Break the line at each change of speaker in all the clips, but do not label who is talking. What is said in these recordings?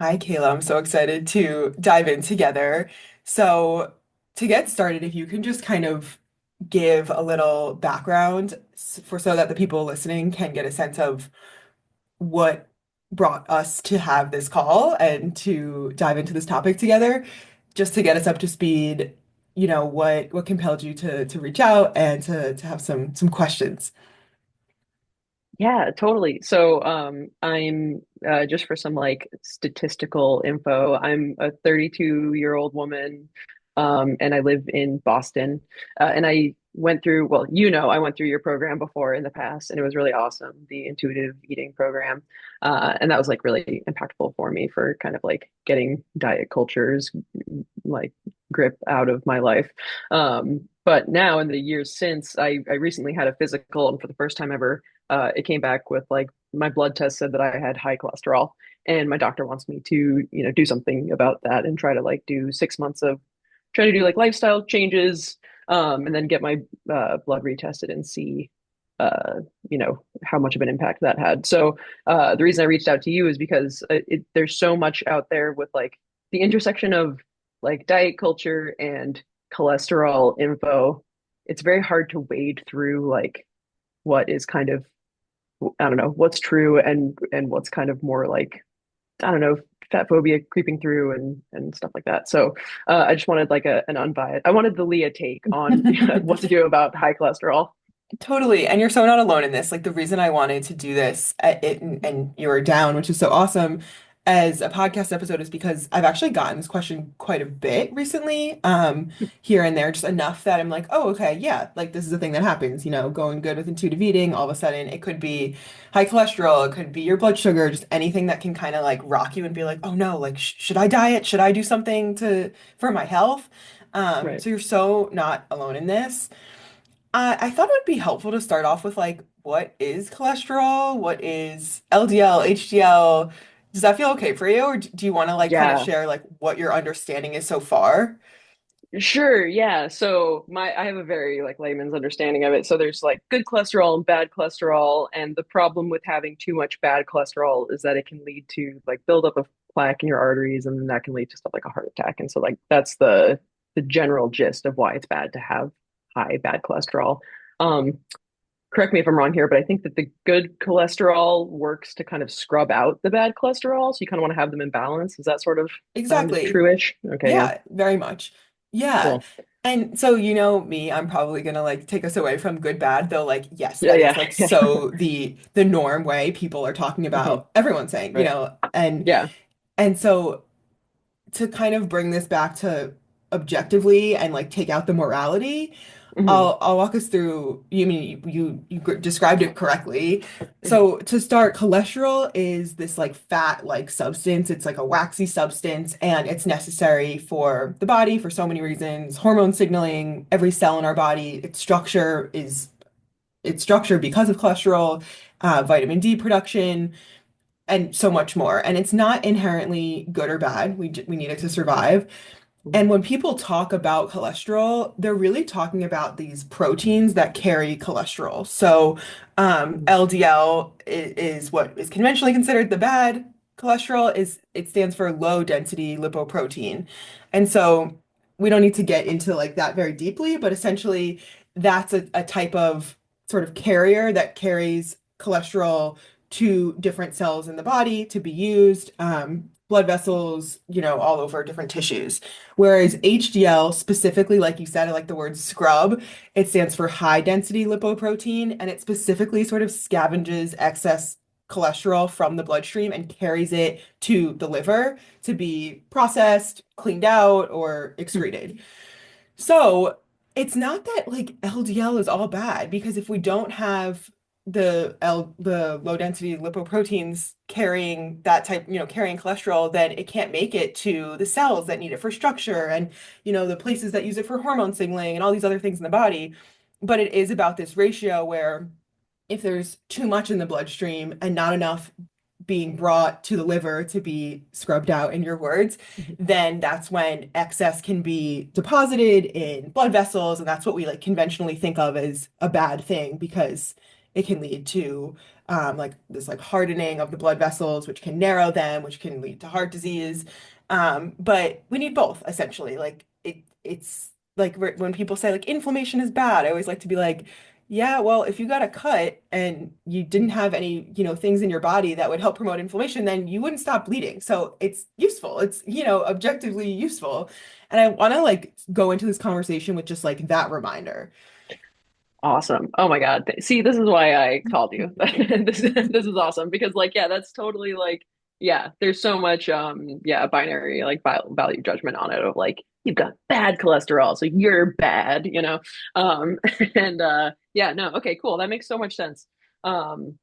Hi, Kayla. I'm so excited to dive in together. So, to get started, if you can just kind of give a little background for so that the people listening can get a sense of what brought us to have this call and to dive into this topic together, just to get us up to speed, what compelled you to reach out and to have some questions.
Yeah, totally. I'm just for some like statistical info, I'm a 32-year-old woman, and I live in Boston. And I went through, well, I went through your program before in the past, and it was really awesome, the intuitive eating program. And that was like really impactful for me for kind of like getting diet culture's like grip out of my life. But now in the years since, I recently had a physical, and for the first time ever it came back with like my blood test said that I had high cholesterol, and my doctor wants me to, do something about that and try to like do 6 months of try to do like lifestyle changes, and then get my blood retested and see, how much of an impact that had. So the reason I reached out to you is because there's so much out there with like the intersection of like diet culture and cholesterol info. It's very hard to wade through like what is kind of, I don't know, what's true and what's kind of more like, I don't know, fat phobia creeping through and stuff like that. So I just wanted like an unbiased. I wanted the Leah take on what to do about high cholesterol.
Totally. And you're so not alone in this. Like the reason I wanted to do this and you were down, which is so awesome as a podcast episode is because I've actually gotten this question quite a bit recently, here and there, just enough that I'm like, oh, okay, yeah, like this is a thing that happens, going good with intuitive eating. All of a sudden it could be high cholesterol, it could be your blood sugar, just anything that can kind of like rock you and be like, oh no, like should I diet? Should I do something to for my health?
Right.
So you're so not alone in this. I thought it would be helpful to start off with like, what is cholesterol? What is LDL, HDL? Does that feel okay for you? Or do you want to like kind of
Yeah.
share like what your understanding is so far?
Sure, yeah. So I have a very like layman's understanding of it. So there's like good cholesterol and bad cholesterol, and the problem with having too much bad cholesterol is that it can lead to like buildup of plaque in your arteries, and then that can lead to stuff like a heart attack. And so like that's the general gist of why it's bad to have high bad cholesterol. Um, Correct me if I'm wrong here, but I think that the good cholesterol works to kind of scrub out the bad cholesterol. So you kind of want to have them in balance. Does that sort of sound
Exactly.
true-ish? Okay, yeah,
Yeah, very much. Yeah.
cool.
And so, you know me, I'm probably gonna like take us away from good bad, though like yes,
Yeah,
that is
yeah,
like
yeah.
so the norm way people are talking
Mhm.
about everyone's saying,
Right. Yeah.
and so to kind of bring this back to objectively and like take out the morality,
Hmm.
I'll walk us through. You mean described it correctly.
Hmm.
So to start, cholesterol is this like fat-like substance. It's like a waxy substance, and it's necessary for the body for so many reasons. Hormone signaling, every cell in our body, its structure because of cholesterol, vitamin D production and so much more. And it's not inherently good or bad. We need it to survive.
Hmm.
And when people talk about cholesterol, they're really talking about these proteins that carry cholesterol. So,
Hmm.
LDL is what is conventionally considered the bad cholesterol. Is it stands for low density lipoprotein. And so we don't need to get into like that very deeply, but essentially that's a type of sort of carrier that carries cholesterol to different cells in the body to be used, blood vessels, all over different tissues. Whereas HDL, specifically, like you said, I like the word scrub, it stands for high density lipoprotein, and it specifically sort of scavenges excess cholesterol from the bloodstream and carries it to the liver to be processed, cleaned out, or excreted. So it's not that like LDL is all bad because if we don't have the low density lipoproteins carrying that type, carrying cholesterol, then it can't make it to the cells that need it for structure and the places that use it for hormone signaling and all these other things in the body. But it is about this ratio where if there's too much in the bloodstream and not enough being brought to the liver to be scrubbed out, in your words, then that's when excess can be deposited in blood vessels. And that's what we like conventionally think of as a bad thing because It can lead to like this like hardening of the blood vessels, which can narrow them, which can lead to heart disease. But we need both essentially. Like it's like when people say like inflammation is bad, I always like to be like, yeah, well, if you got a cut and you didn't have any, things in your body that would help promote inflammation, then you wouldn't stop bleeding. So it's useful. It's, objectively useful. And I want to like go into this conversation with just like that reminder.
Awesome. Oh my God. See, this is why I called you. This is awesome because like yeah, that's totally like yeah, there's so much yeah, binary like value judgment on it of like you've got bad cholesterol, so you're bad, you know. Um and yeah, no, okay, cool. That makes so much sense. Um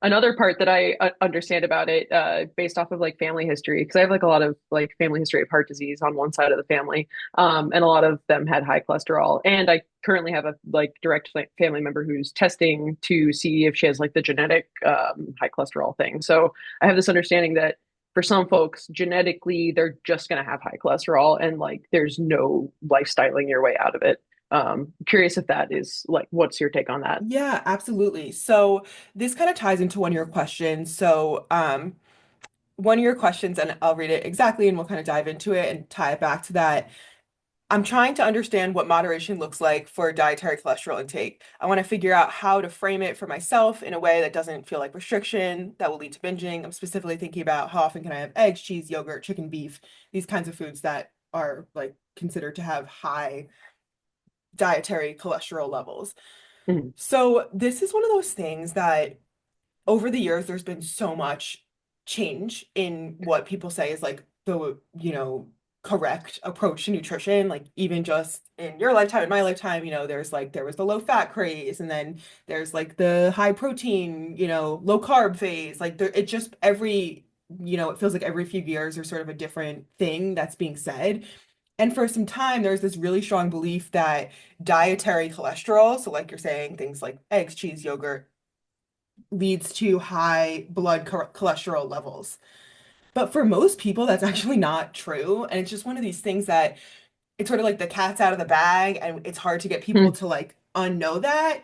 Another part that I understand about it, based off of like family history, because I have like a lot of like family history of heart disease on one side of the family, and a lot of them had high cholesterol. And I currently have a like direct family member who's testing to see if she has like the genetic high cholesterol thing. So I have this understanding that for some folks, genetically, they're just going to have high cholesterol, and like there's no lifestyling your way out of it. Curious if that is like, what's your take on that?
Yeah, absolutely. So this kind of ties into one of your questions. So, one of your questions, and I'll read it exactly, and we'll kind of dive into it and tie it back to that. I'm trying to understand what moderation looks like for dietary cholesterol intake. I want to figure out how to frame it for myself in a way that doesn't feel like restriction, that will lead to binging. I'm specifically thinking about how often can I have eggs, cheese, yogurt, chicken, beef, these kinds of foods that are like considered to have high dietary cholesterol levels.
Mhm.
So this is one of those things that over the years, there's been so much change in what people say is like the, correct approach to nutrition. Like even just in your lifetime, in my lifetime, there was the low fat craze, and then there's like the high protein, low carb phase. Like there, it just it feels like every few years there's sort of a different thing that's being said. And for some time, there's this really strong belief that dietary cholesterol, so like you're saying, things like eggs, cheese, yogurt, leads to high blood cholesterol levels. But for most people, that's actually not true. And it's just one of these things that it's sort of like the cat's out of the bag, and it's hard to get people
Hmm.
to like unknow that.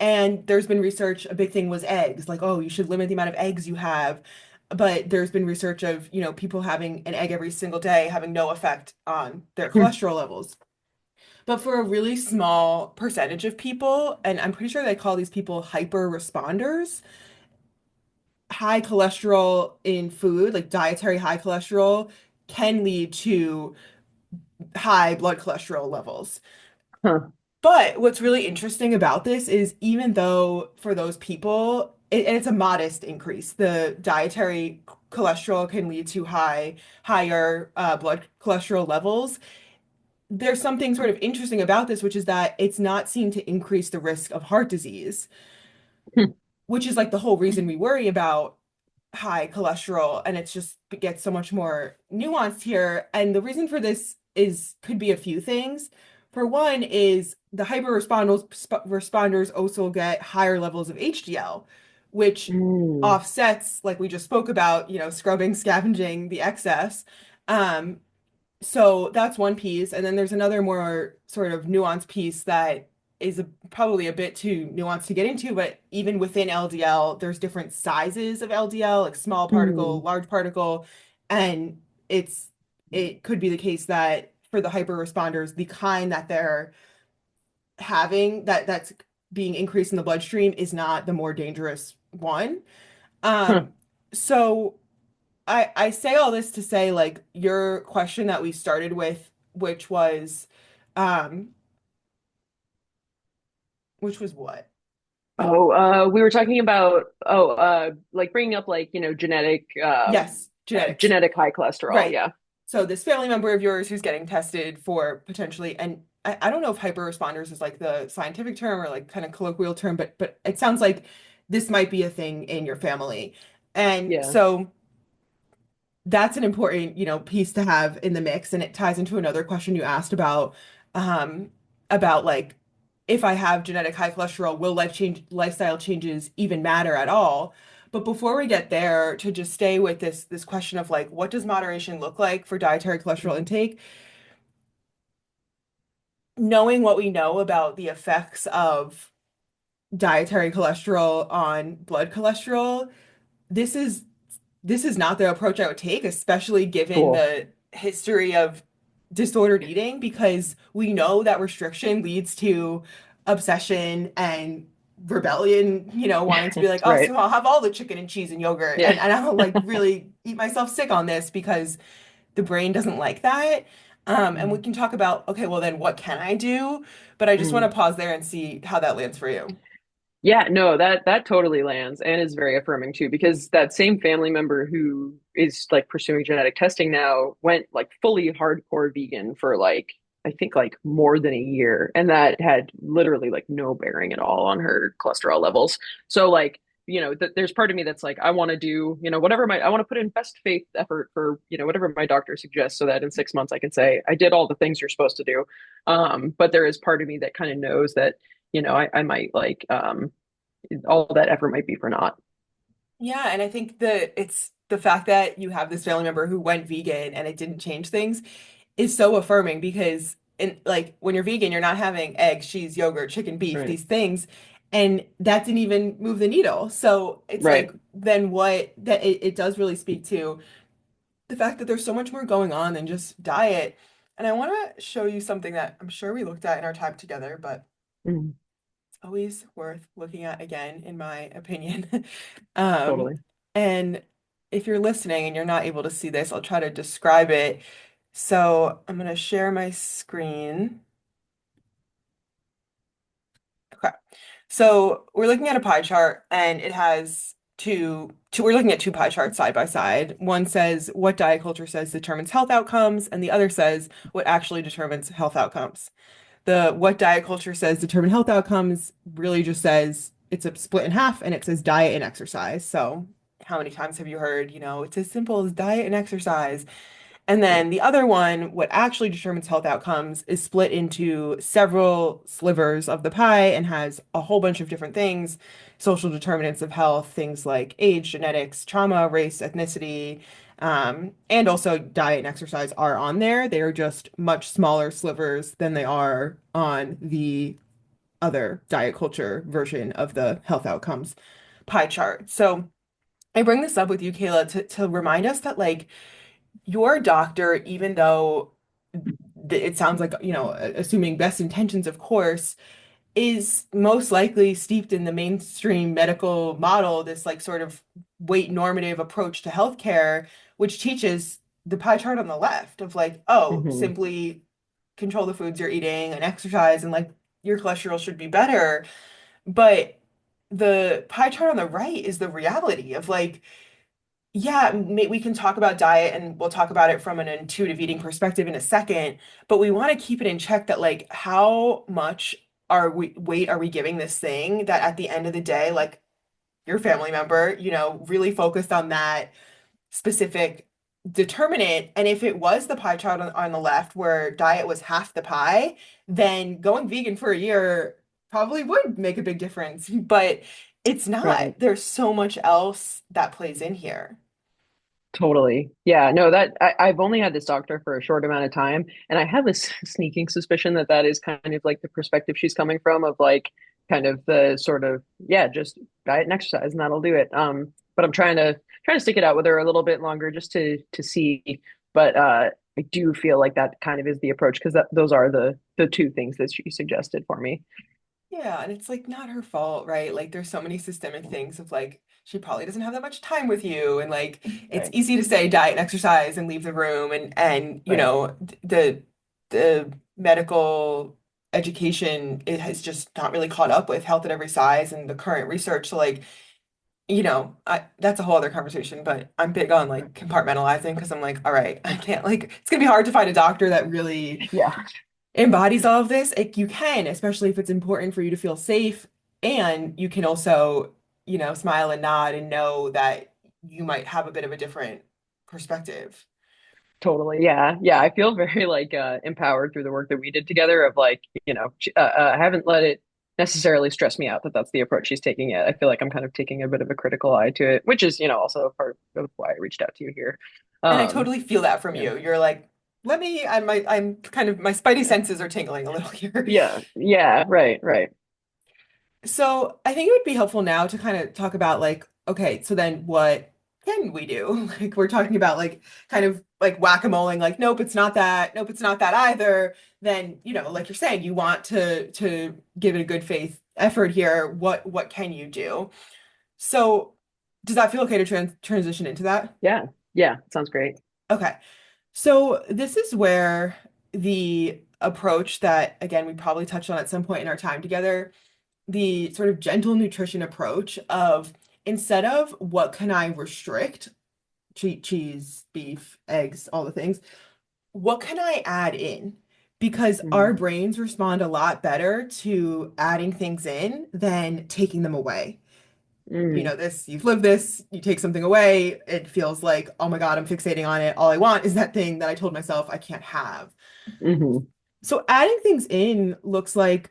And there's been research, a big thing was eggs, like, oh, you should limit the amount of eggs you have. But there's been research of, people having an egg every single day having no effect on their
Hmm.
cholesterol levels. But for a really small percentage of people, and I'm pretty sure they call these people hyper responders, high cholesterol in food, like dietary high cholesterol, can lead to high blood cholesterol levels.
Huh.
But what's really interesting about this is even though for those people, and it's a modest increase, the dietary cholesterol can lead to higher blood cholesterol levels. There's something sort of interesting about this, which is that it's not seen to increase the risk of heart disease,
Hmm.
which is like the whole reason we worry about high cholesterol, and it's just it gets so much more nuanced here. And the reason for this is could be a few things. For one is the responders also get higher levels of HDL, which
Mm.
offsets, like we just spoke about, scrubbing, scavenging the excess. Um, so that's one piece. And then there's another more sort of nuanced piece that is probably a bit too nuanced to get into, but even within LDL, there's different sizes of LDL, like small particle,
Mm.
large particle, and it could be the case that for the hyper responders, the kind that they're having that's being increased in the bloodstream is not the more dangerous one.
Huh.
Um, so I say all this to say like your question that we started with, um, which was what?
Oh, we were talking about like bringing up like genetic
Yes, genetics.
genetic high cholesterol.
Right.
Yeah,
So this family member of yours who's getting tested for potentially, and I don't know if hyper responders is like the scientific term or like kind of colloquial term, but it sounds like this might be a thing in your family. And
yeah.
so that's an important, piece to have in the mix. And it ties into another question you asked about like, if I have genetic high cholesterol, will lifestyle changes even matter at all? But before we get there, to just stay with this question of like, what does moderation look like for dietary cholesterol intake? Knowing what we know about the effects of dietary cholesterol on blood cholesterol, this is this is not the approach I would take, especially given
Cool.
the history of disordered eating, because we know that restriction leads to obsession and rebellion, wanting to be like, oh,
Right.
so I'll have all the chicken and cheese and yogurt,
Yeah.
and I'll like really eat myself sick on this because the brain doesn't like that. And we
Mm.
can talk about, okay, well, then what can I do? But I just want
Mm.
to pause there and see how that lands for you.
Yeah, no, that totally lands and is very affirming too, because that same family member who is like pursuing genetic testing now went like fully hardcore vegan for like I think like more than a year, and that had literally like no bearing at all on her cholesterol levels. So like, there's part of me that's like I want to do, whatever I want to put in best faith effort for, whatever my doctor suggests so that in 6 months I can say I did all the things you're supposed to do. But there is part of me that kind of knows that I might like all that effort might be for naught.
Yeah, and I think that it's the fact that you have this family member who went vegan and it didn't change things is so affirming because in like when you're vegan, you're not having eggs, cheese, yogurt, chicken, beef,
Right.
these things, and that didn't even move the needle. So it's like
Right.
then what that it does really speak to the fact that there's so much more going on than just diet. And I want to show you something that I'm sure we looked at in our time together, but
Mm,
always worth looking at again, in my opinion. Um,
totally.
and if you're listening and you're not able to see this, I'll try to describe it. So I'm going to share my screen. Okay. So we're looking at a pie chart and it has we're looking at two pie charts side by side. One says what diet culture says determines health outcomes, and the other says what actually determines health outcomes. The what diet culture says determine health outcomes really just says it's a split in half and it says diet and exercise. So how many times have you heard, it's as simple as diet and exercise? And
Right.
then the other one, what actually determines health outcomes, is split into several slivers of the pie and has a whole bunch of different things, social determinants of health, things like age, genetics, trauma, race, ethnicity, and also diet and exercise are on there. They are just much smaller slivers than they are on the other diet culture version of the health outcomes pie chart. So I bring this up with you, Kayla, to remind us that like your doctor, even though it sounds like, assuming best intentions, of course, is most likely steeped in the mainstream medical model, this like sort of weight normative approach to healthcare, which teaches the pie chart on the left of like, oh,
Hmm.
simply control the foods you're eating and exercise and like your cholesterol should be better. But the pie chart on the right is the reality of like, yeah, we can talk about diet and we'll talk about it from an intuitive eating perspective in a second, but we want to keep it in check that like how much are we weight are we giving this thing that at the end of the day, like your family member, really focused on that specific determinant. And if it was the pie chart on the left where diet was half the pie, then going vegan for a year probably would make a big difference. But it's not.
Right.
There's so much else that plays in here.
Totally. Yeah, no, I've only had this doctor for a short amount of time, and I have this sneaking suspicion that that is kind of like the perspective she's coming from of like kind of the sort of, yeah, just diet and exercise and that'll do it. But I'm trying to stick it out with her a little bit longer just to see. But I do feel like that kind of is the approach because those are the two things that she suggested for me.
Yeah, and it's like not her fault, right? Like there's so many systemic things of like she probably doesn't have that much time with you and like it's
Right.
easy to say diet and exercise and leave the room and
Right.
the medical education it has just not really caught up with health at every size and the current research. So like, that's a whole other conversation, but I'm big on
Right.
like compartmentalizing because I'm like, all right, I can't like it's gonna be hard to find a doctor that really
Yeah.
embodies all of this, you can, especially if it's important for you to feel safe. And you can also, smile and nod and know that you might have a bit of a different perspective.
Totally. Yeah. Yeah. I feel very like empowered through the work that we did together of like, I haven't let it necessarily stress me out that that's the approach she's taking yet. I feel like I'm kind of taking a bit of a critical eye to it, which is, also a part of why I reached out to you here.
And I
Um,
totally feel that from
yeah.
you. You're like, I'm kind of, my spidey senses are tingling a little here.
Yeah. Yeah. Right. Right.
So I think it would be helpful now to kind of talk about like, okay, so then what can we do? Like we're talking about like kind of like whack-a-moling, like, nope, it's not that, nope, it's not that either. Then, like you're saying, you want to give it a good faith effort here. What can you do? So does that feel okay to transition into that?
Yeah. Yeah. Sounds great.
Okay. So this is where the approach that again we probably touched on at some point in our time together, the sort of gentle nutrition approach of instead of what can I restrict, cheese, beef, eggs, all the things, what can I add in? Because our
Mm,
brains respond a lot better to adding things in than taking them away.
mm,
You've lived this, you take something away, it feels like, oh my God, I'm fixating on it. All I want is that thing that I told myself I can't have.
hmm
So adding things in looks like,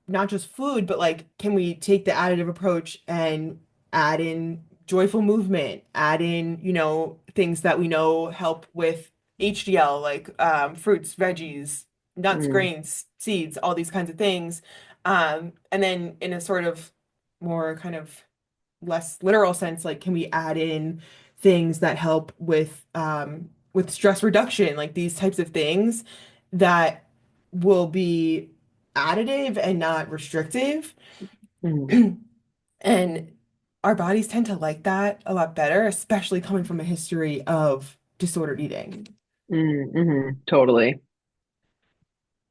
not just food, but like, can we take the additive approach and add in joyful movement, add in, things that we know help with HDL, like fruits, veggies, nuts,
mm,
grains, seeds, all these kinds of things. And then in a sort of more kind of less literal sense, like can we add in things that help with stress reduction, like these types of things that will be additive and not restrictive.
mm,
And our bodies tend to like that a lot better, especially coming from a history of disordered eating.
totally.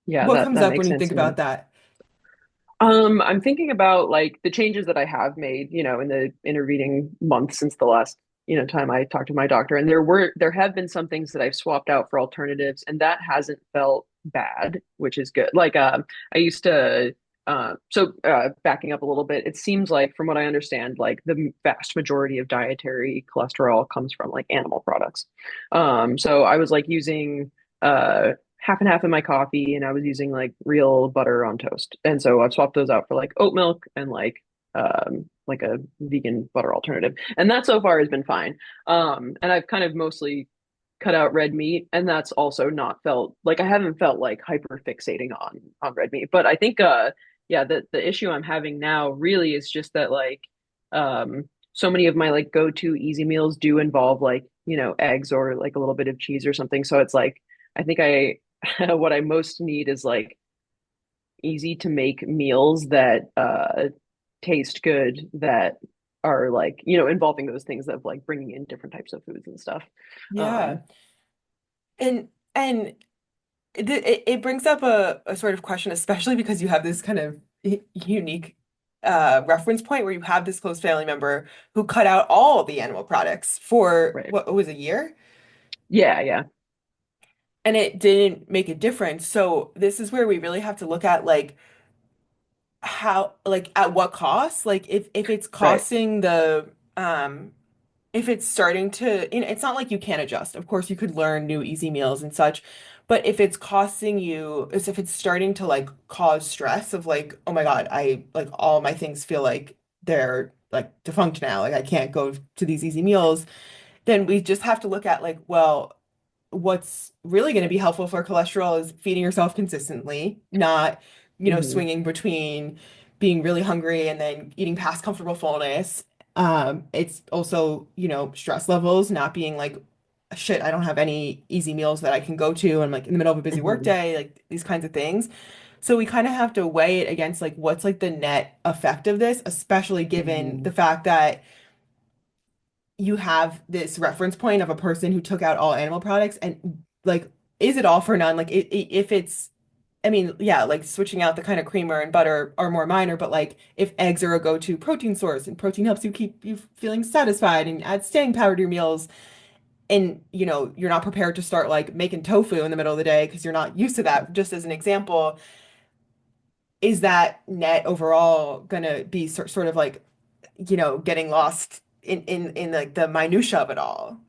Yeah,
What
that
comes
that
up when
makes
you
sense
think
to me.
about that?
I'm thinking about like the changes that I have made, in the intervening months since the last, time I talked to my doctor. And there have been some things that I've swapped out for alternatives, and that hasn't felt bad, which is good. Like I used to backing up a little bit, it seems like from what I understand, like the vast majority of dietary cholesterol comes from like animal products. So I was like using half and half in my coffee, and I was using like real butter on toast. And so I've swapped those out for like oat milk and like a vegan butter alternative. And that so far has been fine. And I've kind of mostly cut out red meat, and that's also not felt like I haven't felt like hyper fixating on red meat. But I think yeah, the issue I'm having now really is just that like so many of my like go-to easy meals do involve like, eggs or like a little bit of cheese or something. So it's like I think I what I most need is like easy to make meals that taste good, that are like, involving those things of like bringing in different types of foods and stuff.
Yeah.
Um,
And it brings up a sort of question, especially because you have this kind of unique reference point where you have this close family member who cut out all the animal products for
right.
what was a year,
Yeah, yeah.
and it didn't make a difference. So this is where we really have to look at like how, like at what cost, like if it's
Right.
costing the if it's starting to, it's not like you can't adjust. Of course, you could learn new easy meals and such, but if it's costing you, as if it's starting to like cause stress of like, oh my God, I like all my things feel like they're like defunct now, like I can't go to these easy meals, then we just have to look at like, well, what's really going to be helpful for cholesterol is feeding yourself consistently, not,
hmm
swinging between being really hungry and then eating past comfortable fullness. It's also, stress levels, not being like, shit, I don't have any easy meals that I can go to. I'm like in the middle of a busy work
hmm
day, like these kinds of things. So we kind of have to weigh it against like what's like the net effect of this, especially given
hmm
the fact that you have this reference point of a person who took out all animal products and like is it all for none, like if it's, I mean, yeah, like switching out the kind of creamer and butter are more minor, but like if eggs are a go-to protein source and protein helps you keep you feeling satisfied and add staying power to your meals, and you're not prepared to start like making tofu in the middle of the day because you're not used to that, just as an example, is that net overall gonna be sort of like, getting lost in like the minutia of it all?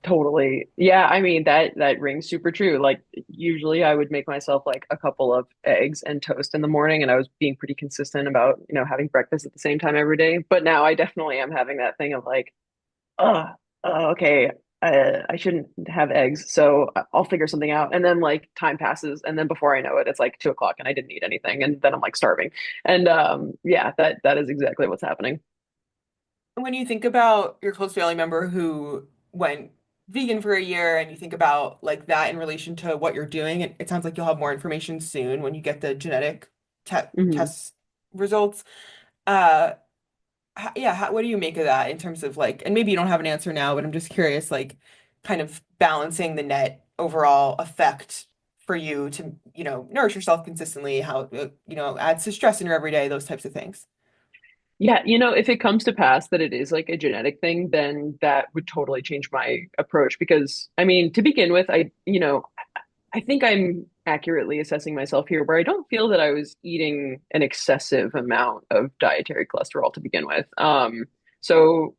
Totally. Yeah, I mean that rings super true. Like usually I would make myself like a couple of eggs and toast in the morning, and I was being pretty consistent about, having breakfast at the same time every day. But now I definitely am having that thing of like, oh, okay. I shouldn't have eggs, so I'll figure something out. And then like time passes, and then before I know it, it's like 2 o'clock, and I didn't eat anything, and then I'm like starving. And yeah, that is exactly what's happening.
When you think about your close family member who went vegan for a year and you think about like that in relation to what you're doing, it sounds like you'll have more information soon when you get the genetic
Hmm.
test results. Uh, yeah, what do you make of that in terms of like, and maybe you don't have an answer now, but I'm just curious, like, kind of balancing the net overall effect for you to, nourish yourself consistently, how, adds to stress in your everyday, those types of things.
Yeah, if it comes to pass that it is like a genetic thing, then that would totally change my approach because I mean, to begin with, I think I'm accurately assessing myself here where I don't feel that I was eating an excessive amount of dietary cholesterol to begin with. So,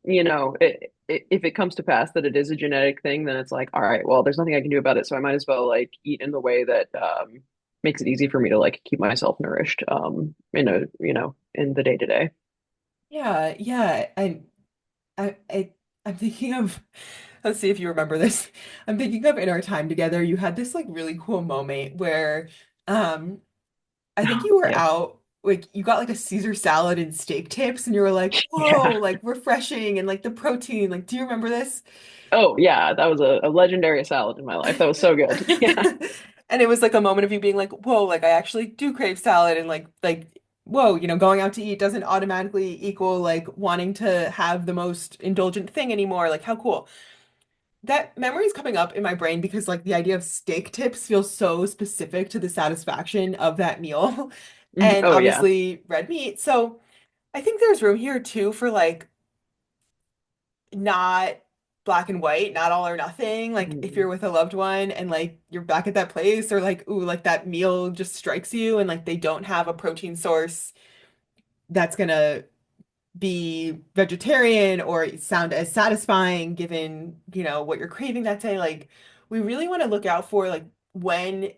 if it comes to pass that it is a genetic thing, then it's like, all right, well, there's nothing I can do about it. So I might as well like eat in the way that makes it easy for me to like keep myself nourished in the day to day.
Yeah, yeah. I'm thinking of, let's see if you remember this. I'm thinking of in our time together, you had this like really cool moment where um I think you were
Yeah.
out, like you got like a Caesar salad and steak tips and you were like, whoa,
Yeah.
like refreshing and like the protein. Like, do you remember this?
Oh, yeah. That was a legendary salad in my life. That was so good. Yeah.
And it was like a moment of you being like, whoa, like I actually do crave salad and like whoa, going out to eat doesn't automatically equal like wanting to have the most indulgent thing anymore. Like how cool. That memory is coming up in my brain because like the idea of steak tips feels so specific to the satisfaction of that meal
Mhm.
and
Oh, yeah.
obviously red meat. So I think there's room here too for like not black and white, not all or nothing. Like if
Mhm.
you're with a loved one and like you're back at that place or like ooh like that meal just strikes you and like they don't have a protein source that's gonna be vegetarian or sound as satisfying given, what you're craving that day. Like we really want to look out for like when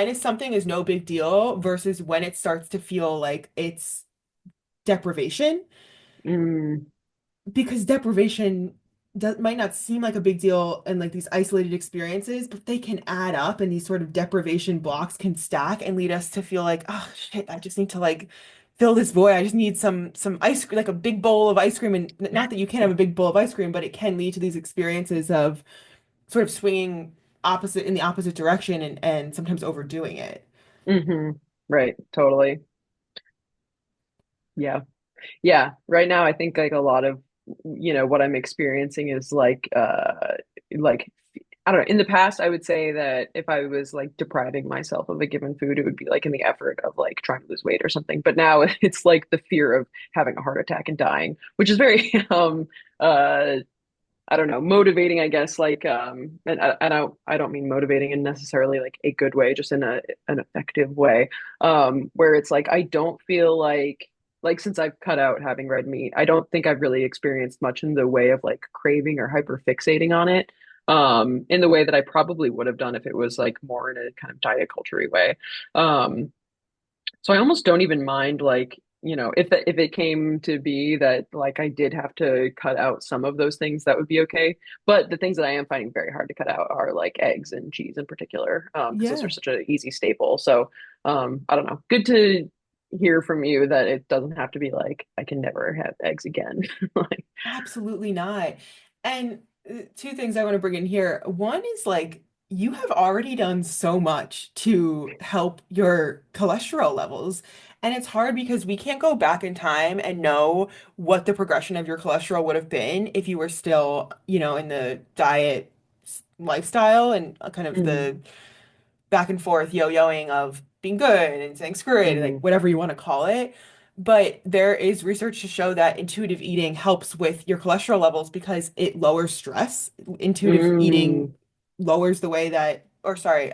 is something is no big deal versus when it starts to feel like it's deprivation
Mm.
because deprivation might not seem like a big deal in like these isolated experiences, but they can add up and these sort of deprivation blocks can stack and lead us to feel like, oh shit, I just need to like fill this void. I just need some ice cream, like a big bowl of ice cream. And not that you can't have a big bowl of ice cream, but it can lead to these experiences of sort of swinging opposite in the opposite direction and sometimes overdoing it.
Hmm. Right. Totally. Yeah. Yeah. Right now, I think like a lot of, what I'm experiencing is like, I don't know. In the past, I would say that if I was like depriving myself of a given food, it would be like in the effort of like trying to lose weight or something. But now it's like the fear of having a heart attack and dying, which is very, uh, I don't know, motivating, I guess, like and I don't mean motivating in necessarily like a good way, just in an effective way. Where it's like I don't feel like since I've cut out having red meat, I don't think I've really experienced much in the way of like craving or hyper fixating on it. In the way that I probably would have done if it was like more in a kind of diet culture way. Um, so I almost don't even mind like, if it came to be that like I did have to cut out some of those things, that would be okay. But the things that I am finding very hard to cut out are like eggs and cheese in particular, because those are
Yeah.
such an easy staple. So I don't know. Good to hear from you that it doesn't have to be like I can never have eggs again. Like,
Absolutely not. And two things I want to bring in here. One is like you have already done so much to help your cholesterol levels. And it's hard because we can't go back in time and know what the progression of your cholesterol would have been if you were still, in the diet lifestyle and kind of
mm,
the back and forth yo-yoing of being good and saying screw it, like
mm,
whatever you want to call it. But there is research to show that intuitive eating helps with your cholesterol levels because it lowers stress. Intuitive eating
mm,
lowers the way that, or sorry,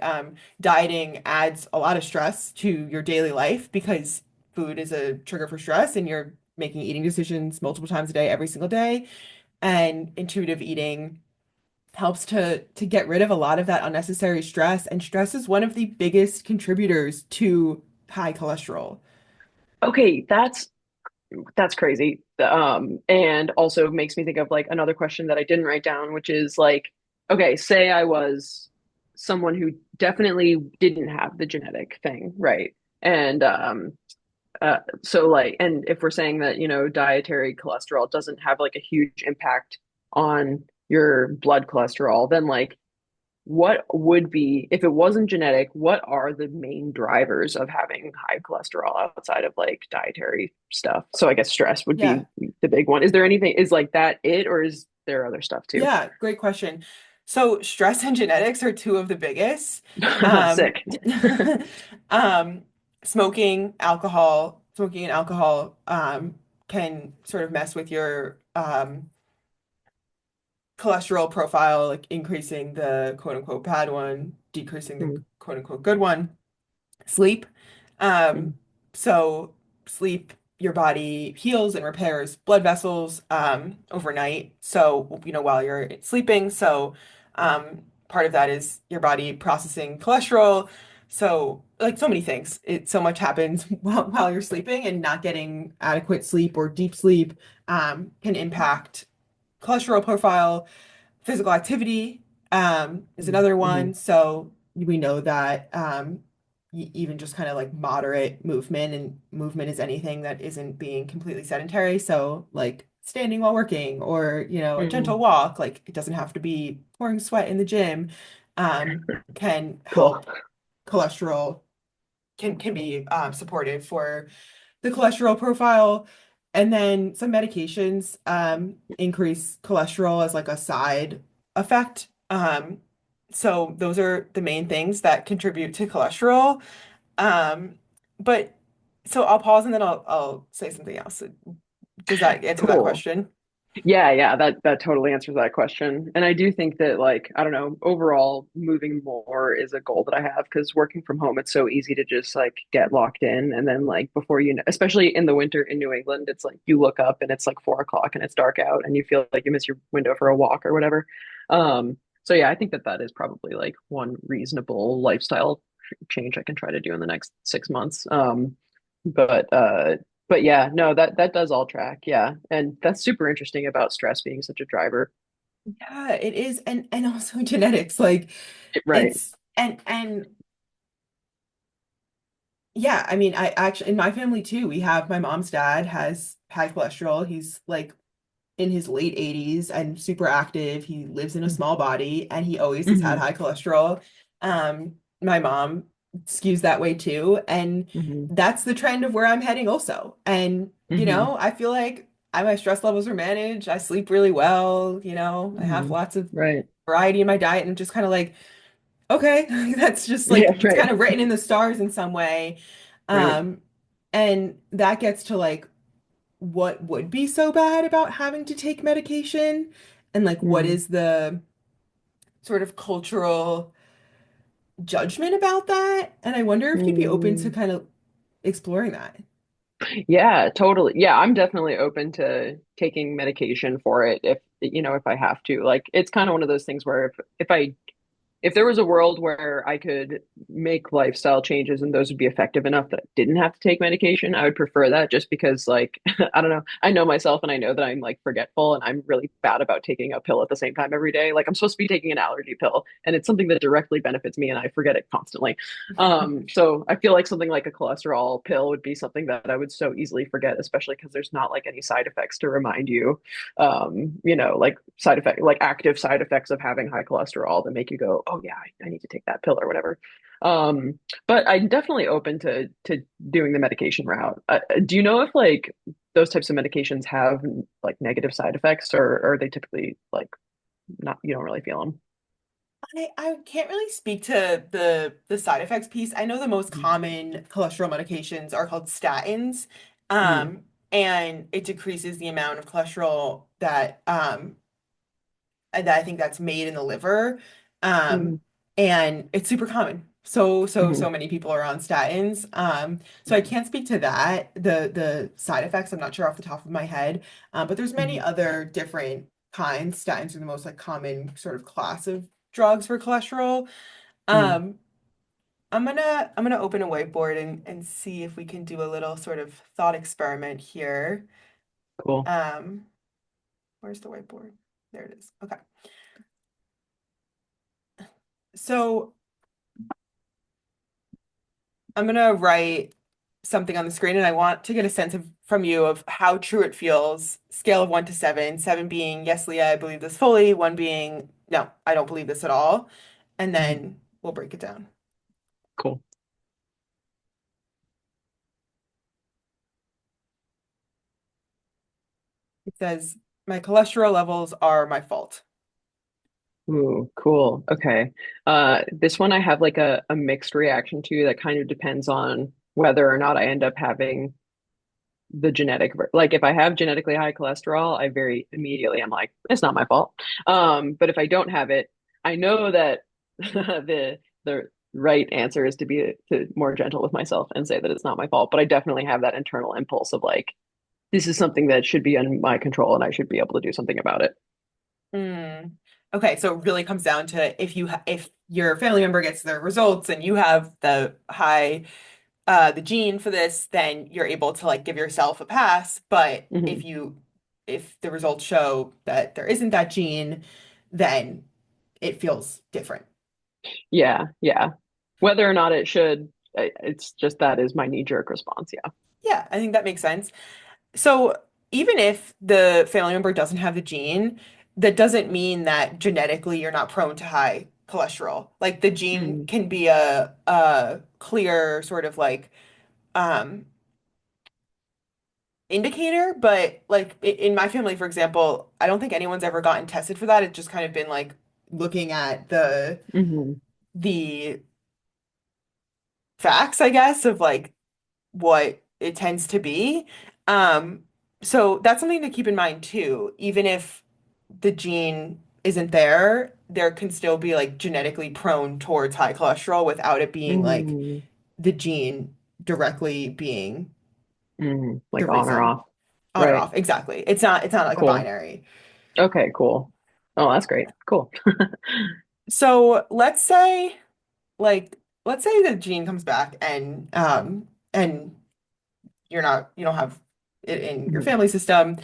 dieting adds a lot of stress to your daily life because food is a trigger for stress and you're making eating decisions multiple times a day, every single day. And intuitive eating helps to get rid of a lot of that unnecessary stress. And stress is one of the biggest contributors to high cholesterol.
okay, that's That's crazy. And also makes me think of like another question that I didn't write down, which is like, okay, say I was someone who definitely didn't have the genetic thing, right? And so like, and if we're saying that, dietary cholesterol doesn't have like a huge impact on your blood cholesterol, then like what would be, if it wasn't genetic, what are the main drivers of having high cholesterol outside of like dietary stuff? So I guess stress would be
Yeah.
the big one. Is there anything, is like that it, or is there other stuff too?
Yeah, great question. So stress and genetics are two of the biggest. Um,
Sick.
um, smoking and alcohol can sort of mess with your cholesterol profile, like increasing the quote unquote bad one, decreasing the
Mm,
quote unquote good one. Sleep. Um,
mm,
so sleep, your body heals and repairs blood vessels overnight. So, while you're sleeping. So, part of that is your body processing cholesterol. So, like so many things, so much happens while you're sleeping, and not getting adequate sleep or deep sleep can impact cholesterol profile. Physical activity is
mm,
another
mhm,
one. So we know that even just kind of like moderate movement, and movement is anything that isn't being completely sedentary. So like standing while working, or, a gentle
mm.
walk, like it doesn't have to be pouring sweat in the gym, can
Cool.
help cholesterol, can be supportive for the cholesterol profile. And then some medications increase cholesterol as like a side effect. So those are the main things that contribute to cholesterol. Um, but so I'll pause and then I'll say something else. Does that answer that
Cool.
question?
Yeah, yeah, that totally answers that question. And I do think that like, I don't know, overall moving more is a goal that I have because working from home, it's so easy to just like get locked in. And then like before you know, especially in the winter in New England, it's like you look up and it's like 4 o'clock and it's dark out and you feel like you miss your window for a walk or whatever. So yeah, I think that that is probably like one reasonable lifestyle change I can try to do in the next 6 months. But uh but yeah, no, that does all track. Yeah. And that's super interesting about stress being such a driver.
Yeah, it is. And also genetics. Like
Right.
it's and yeah, I mean, I actually, in my family too, we have my mom's dad has high cholesterol. He's like in his late 80s and super active. He lives in a small body, and he always has had
Hmm.
high cholesterol. My mom skews that way too. And
Hmm.
that's the trend of where I'm heading also. And,
Hmm.
I feel like my stress levels are managed. I sleep really well. I have
Hmm.
lots of
Right.
variety in my diet, and just kind of like, okay, that's just like,
Yeah,
it's kind
right.
of written in the stars in some way.
Right.
Um, and that gets to like what would be so bad about having to take medication, and like what
Mm.
is the sort of cultural judgment about that. And I wonder if you'd be open to
Mm.
kind of exploring that.
Yeah, totally. Yeah, I'm definitely open to taking medication for it if I have to. Like it's kind of one of those things where if there was a world where I could make lifestyle changes and those would be effective enough that I didn't have to take medication, I would prefer that just because, like, I don't know, I know myself and I know that I'm like forgetful and I'm really bad about taking a pill at the same time every day. Like, I'm supposed to be taking an allergy pill and it's something that directly benefits me and I forget it constantly. So I feel like something like a cholesterol pill would be something that I would so easily forget, especially because there's not like any side effects to remind you like side effect, like active side effects of having high cholesterol that make you go, oh yeah, I need to take that pill or whatever. But I'm definitely open to doing the medication route. Do you know if like those types of medications have like negative side effects, or are they typically like not, you don't really feel them?
I can't really speak to the side effects piece. I know the most common cholesterol medications are called statins.
Mm-hmm.
And it decreases the amount of cholesterol that I think that's made in the liver. Um, and it's super common. So
Hmm.
many people are on statins. So I can't speak to that, the side effects. I'm not sure off the top of my head. But there's many
Hmm.
other different kinds. Statins are the most like common sort of class of drugs for cholesterol.
Hmm.
Um, I'm gonna open a whiteboard and see if we can do a little sort of thought experiment here.
Cool.
Um, where's the whiteboard? There it is. Okay. So I'm gonna write something on the screen and I want to get a sense of from you of how true it feels. Scale of 1 to 7, 7 being yes, Leah, I believe this fully, 1 being no, I don't believe this at all. And
Mhm.
then we'll break it down.
Cool.
It says, my cholesterol levels are my fault.
Ooh, cool. Okay. This one I have like a mixed reaction to that kind of depends on whether or not I end up having the like if I have genetically high cholesterol, I very immediately I'm like, it's not my fault. But if I don't have it, I know that the right answer is to be more gentle with myself and say that it's not my fault. But I definitely have that internal impulse of like, this is something that should be in my control and I should be able to do something about it.
Hmm. Okay, so it really comes down to if your family member gets the results and you have the gene for this, then you're able to like give yourself a pass. But
Hmm.
if the results show that there isn't that gene, then it feels different.
Yeah, yeah. Whether or not it should, it's just that is my knee-jerk response. Yeah.
Yeah, I think that makes sense. So even if the family member doesn't have the gene, that doesn't mean that genetically you're not prone to high cholesterol. Like the gene
Mm,
can be a clear sort of like um indicator, but like in my family, for example, I don't think anyone's ever gotten tested for that. It's just kind of been like looking at
hmm.
the facts, I guess, of like what it tends to be. Um, so that's something to keep in mind too. Even if the gene isn't there, there can still be like genetically prone towards high cholesterol without it being like
Mm,
the gene directly being the
like on or
reason.
off.
On or
Right.
off. Exactly. It's not like a
Cool.
binary.
Okay, cool. Oh, that's great. Cool.
So let's say the gene comes back and you don't have it in your
Mhm.
family system.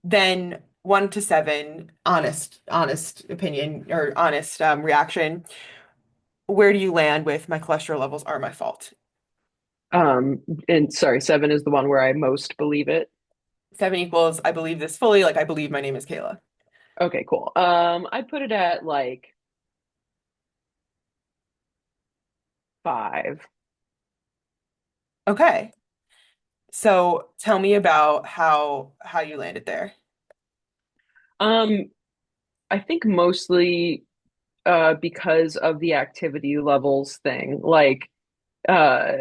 Then 1 to 7, honest opinion or honest reaction. Where do you land with my cholesterol levels are my fault?
And sorry, 7 is the one where I most believe it.
7 equals I believe this fully, like I believe my name is Kayla.
Okay, cool. I'd put it at like 5.
Okay. So tell me about how you landed there.
Um, I think mostly because of the activity levels thing. Uh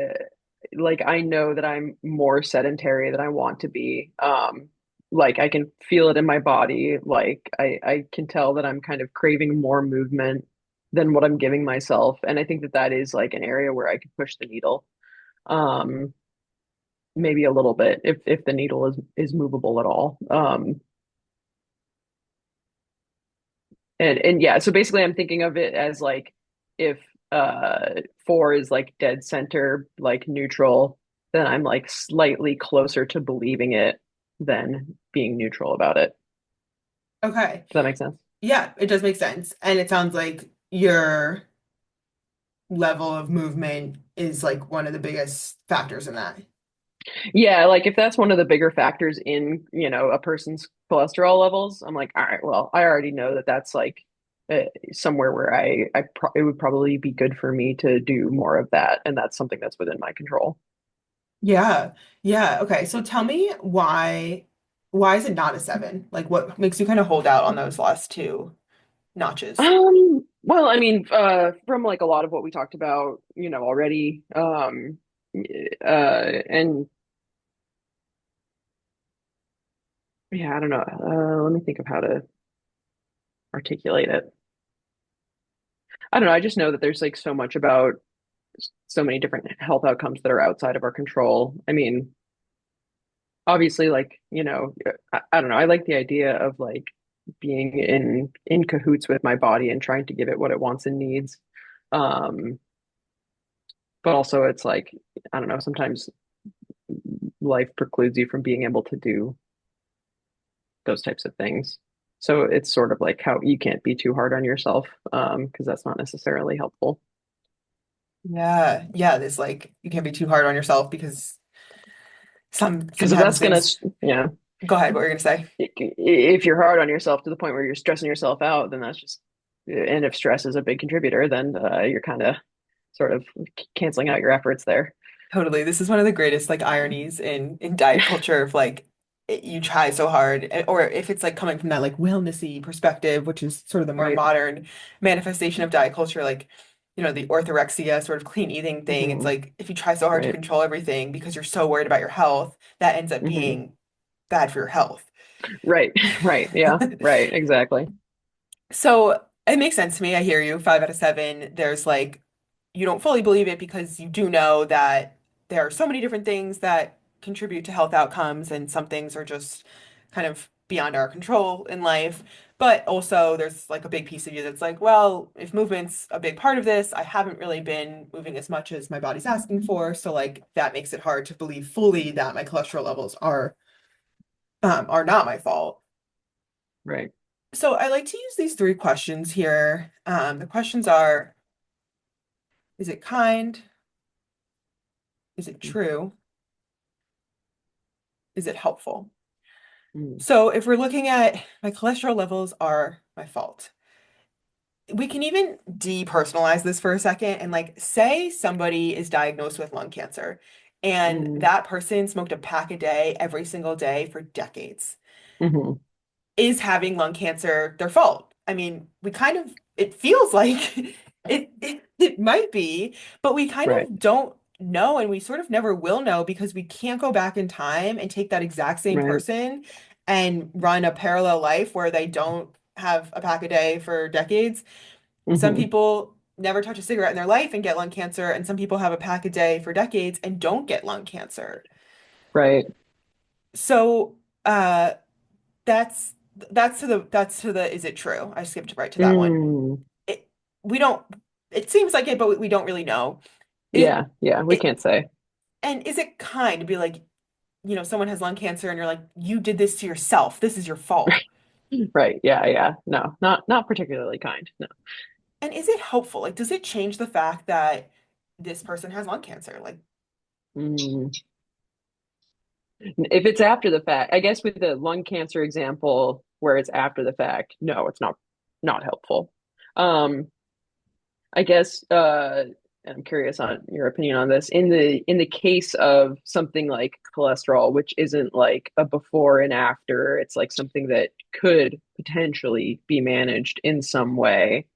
like I know that I'm more sedentary than I want to be. Like I can feel it in my body. Like I can tell that I'm kind of craving more movement than what I'm giving myself. And I think that that is like an area where I could push the needle. Um, maybe a little bit if the needle is movable at all. And yeah, so basically I'm thinking of it as like if 4 is like dead center, like neutral, then I'm like slightly closer to believing it than being neutral about it.
Okay.
Does that make sense?
Yeah, it does make sense. And it sounds like your level of movement is like one of the biggest factors in that.
Yeah, like if that's one of the bigger factors in, a person's cholesterol levels, I'm like, all right, well, I already know that that's like somewhere where it would probably be good for me to do more of that, and that's something that's within my control.
Yeah. Yeah. Okay. So tell me why is it not a 7? Like what makes you kind of hold out on those last two notches?
Well, I mean, from like a lot of what we talked about, already, and yeah, I don't know. Let me think of how to articulate it. I don't know. I just know that there's like so much about so many different health outcomes that are outside of our control. I mean, obviously, like, I don't know. I like the idea of like being in cahoots with my body and trying to give it what it wants and needs. Um, But also it's like, I don't know, sometimes life precludes you from being able to do those types of things. So it's sort of like how you can't be too hard on yourself, because that's not necessarily helpful.
Yeah, yeah, this like you can't be too hard on yourself because
Because if
sometimes
that's gonna,
things
yeah,
go ahead, what were you gonna say?
if you're hard on yourself to the point where you're stressing yourself out, then that's just, and if stress is a big contributor, then you're kind of sort of canceling out your efforts there.
Totally. This is one of the greatest like ironies in diet culture of like you try so hard or if it's like coming from that like wellnessy perspective, which is sort of the more
Right.
modern manifestation of diet culture, like the orthorexia sort of clean eating thing. It's
Hmm.
like if you try so hard to
Right.
control everything because you're so worried about your health, that ends up
Hmm.
being bad for your health.
Right. Right. Yeah. Right. Exactly.
So it makes sense to me. I hear you. 5 out of 7. There's like, you don't fully believe it because you do know that there are so many different things that contribute to health outcomes, and some things are just kind of beyond our control in life. But also, there's like a big piece of you that's like, well, if movement's a big part of this, I haven't really been moving as much as my body's asking for. So, like, that makes it hard to believe fully that my cholesterol levels are not my fault.
Right.
So I like to use these 3 questions here. The questions are, is it kind? Is it true? Is it helpful?
Mm-hmm.
So if we're looking at my cholesterol levels are my fault, we can even depersonalize this for a second and like say somebody is diagnosed with lung cancer and
Mm-hmm.
that person smoked a pack a day every single day for decades.
Mm-hmm.
Is having lung cancer their fault? I mean, we kind of, it feels like it might be, but we kind
Right.
of don't know, and we sort of never will know because we can't go back in time and take that exact same
Right.
person and run a parallel life where they don't have a pack a day for decades. Some
Mm-hmm.
people never touch a cigarette in their life and get lung cancer, and some people have a pack a day for decades and don't get lung cancer.
Right.
So, that's that's to the is it true? I skipped right to that one.
Mm.
It we don't it seems like it, but we don't really know. It
Yeah. Yeah. We
it
can't say.
and is it kind to be like, someone has lung cancer and you're like, you did this to yourself. This is your fault.
Right. Yeah. Yeah. No, not particularly kind. No.
And is it helpful? Like, does it change the fact that this person has lung cancer? Like,
Mm. If it's after the fact, I guess with the lung cancer example where it's after the fact, no, it's not helpful. Um, I guess I'm curious on your opinion on this. In the case of something like cholesterol, which isn't like a before and after, it's like something that could potentially be managed in some way.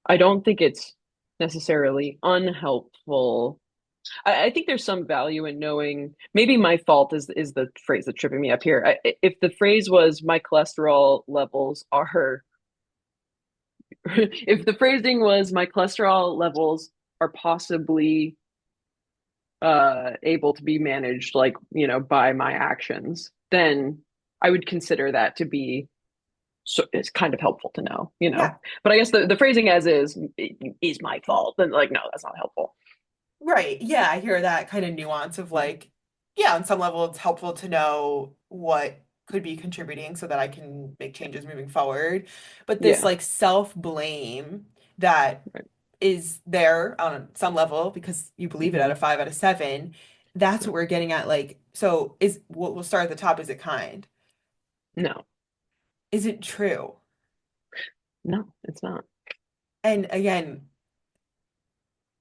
I don't think it's necessarily unhelpful. I think there's some value in knowing. Maybe my fault is the phrase that's tripping me up here. If the phrase was my cholesterol levels are, if the phrasing was my cholesterol levels are possibly able to be managed, like by my actions, then I would consider that to be, so it's kind of helpful to know.
yeah,
But I guess the phrasing as is my fault, then like no, that's not helpful.
right. Yeah, I hear that kind of nuance of like, yeah, on some level, it's helpful to know what could be contributing so that I can make changes moving forward. But this
Yeah.
like self-blame that
Right.
is there on some level because you believe it at
Hmm.
a 5 out of 7, that's what
Right.
we're getting at. Like, so we'll start at the top. Is it kind?
No,
Is it true?
no, it's not.
And again,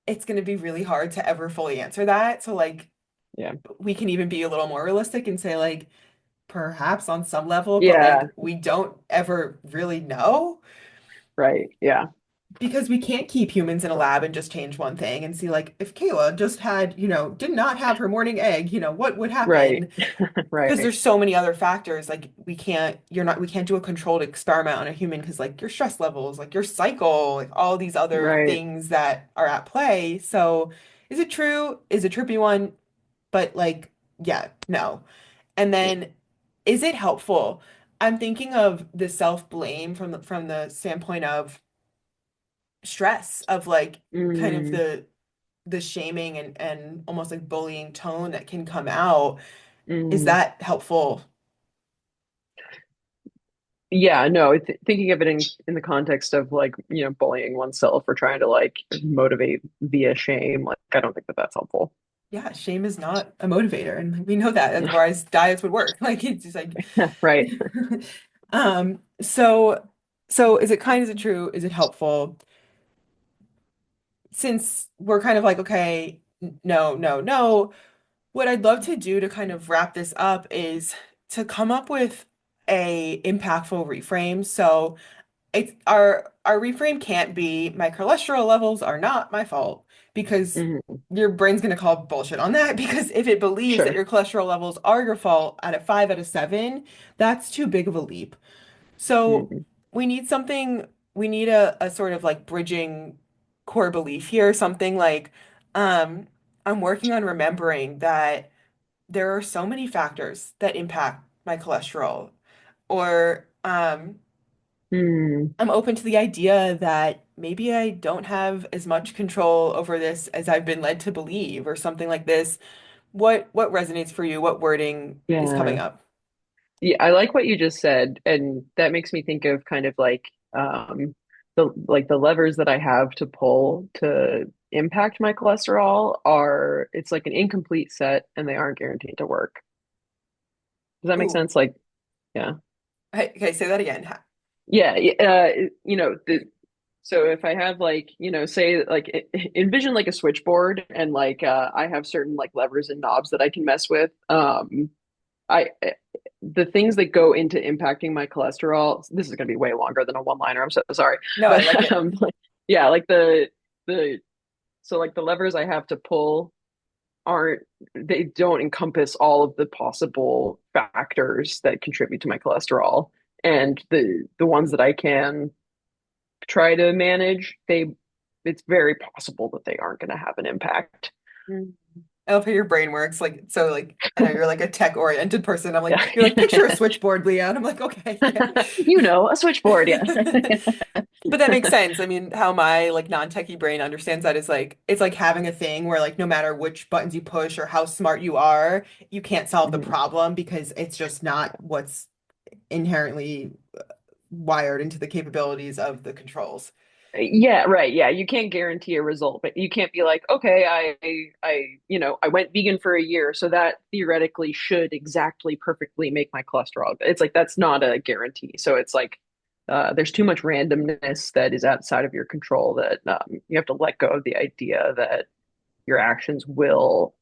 it's going to be really hard to ever fully answer that. So like,
Yeah.
we can even be a little more realistic and say like, perhaps on some level, but
Yeah.
like we don't ever really know
Right. Yeah.
because we can't keep humans in a lab and just change one thing and see like if Kayla just had, did not have her morning egg, what would
Right.
happen? Because
Right.
there's so many other factors. Like we can't do a controlled experiment on a human because like your stress levels, like your cycle, like all these other
Right.
things that are at play. So is it true? Is a trippy one, but like, yeah, no. And
Yeah.
then, is it helpful? I'm thinking of the self-blame from the standpoint of stress, of like kind of
Mm,
the shaming and almost like bullying tone that can come out, is
Mm.
that helpful?
Yeah, no, thinking of it in the context of like, bullying oneself or trying to like motivate via shame, like I don't think that that's helpful.
Yeah, shame is not a motivator, and we know that. Otherwise, diets would work. Like it's just like,
Right.
so is it kind, is it true? Is it helpful? Since we're kind of like, okay, no, no, no, what I'd love to do to kind of wrap this up is to come up with a impactful reframe. So it's our reframe can't be my cholesterol levels are not my fault, because
Hmm.
your brain's going to call bullshit on that. Because if it believes that
Sure.
your cholesterol levels are your fault at a 5 out of 7, that's too big of a leap. So
Hmm.
we need something, we need a sort of like bridging core belief here, something like, um, I'm working on remembering that there are so many factors that impact my cholesterol. Or
Hmm.
I'm open to the idea that maybe I don't have as much control over this as I've been led to believe, or something like this. What resonates for you? What wording is coming
Yeah.
up?
Yeah, I like what you just said, and that makes me think of kind of like the levers that I have to pull to impact my cholesterol are it's like an incomplete set and they aren't guaranteed to work. Does that make
Ooh,
sense? Like, yeah.
okay, say that again.
Yeah, so if I have like, say like envision like a switchboard and like I have certain like levers and knobs that I can mess with. I the things that go into impacting my cholesterol, this is going to be way longer than a one-liner. I'm so sorry.
No, I
But
like it.
yeah, like the so like the levers I have to pull aren't they don't encompass all of the possible factors that contribute to my cholesterol. And the ones that I can try to manage, it's very possible that they aren't going to have an impact.
Mm. I love how your brain works. Like, so like, I know you're like a tech-oriented person. I'm like,
Yeah.
you're like, picture a switchboard, Leah. And I'm like, okay, yeah.
A switchboard, yeah.
But that makes sense. I mean, how my like non-techie brain understands that is like, it's like having a thing where like no matter which buttons you push or how smart you are, you can't solve the
Mhm.
problem because it's just not what's inherently wired into the capabilities of the controls.
Yeah, right. Yeah, you can't guarantee a result, but you can't be like, okay, I went vegan for a year, so that theoretically should exactly perfectly make my cholesterol. It's like that's not a guarantee. So it's like there's too much randomness that is outside of your control that you have to let go of the idea that your actions will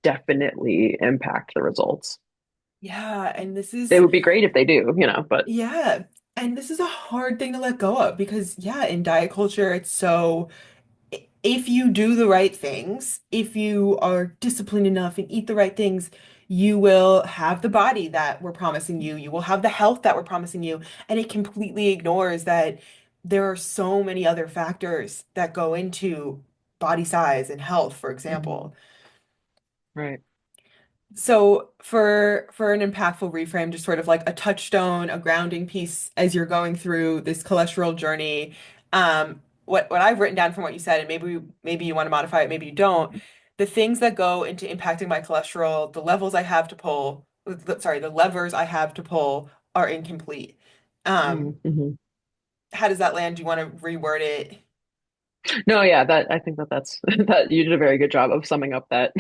definitely impact the results.
Yeah, and this
It
is
would be great if they do, but
yeah, and this is a hard thing to let go of because yeah, in diet culture it's so, if you do the right things, if you are disciplined enough and eat the right things, you will have the body that we're promising you. You will have the health that we're promising you. And it completely ignores that there are so many other factors that go into body size and health, for
Mhm.
example.
Right.
So for an impactful reframe, just sort of like a touchstone, a grounding piece as you're going through this cholesterol journey. What I've written down from what you said, and maybe you want to modify it, maybe you don't. The things that go into impacting my cholesterol, the levels I have to pull, sorry, the levers I have to pull are incomplete. Um,
Mm-hmm.
how does that land? Do you want to reword it?
No, yeah, that I think that's that you did a very good job of summing up that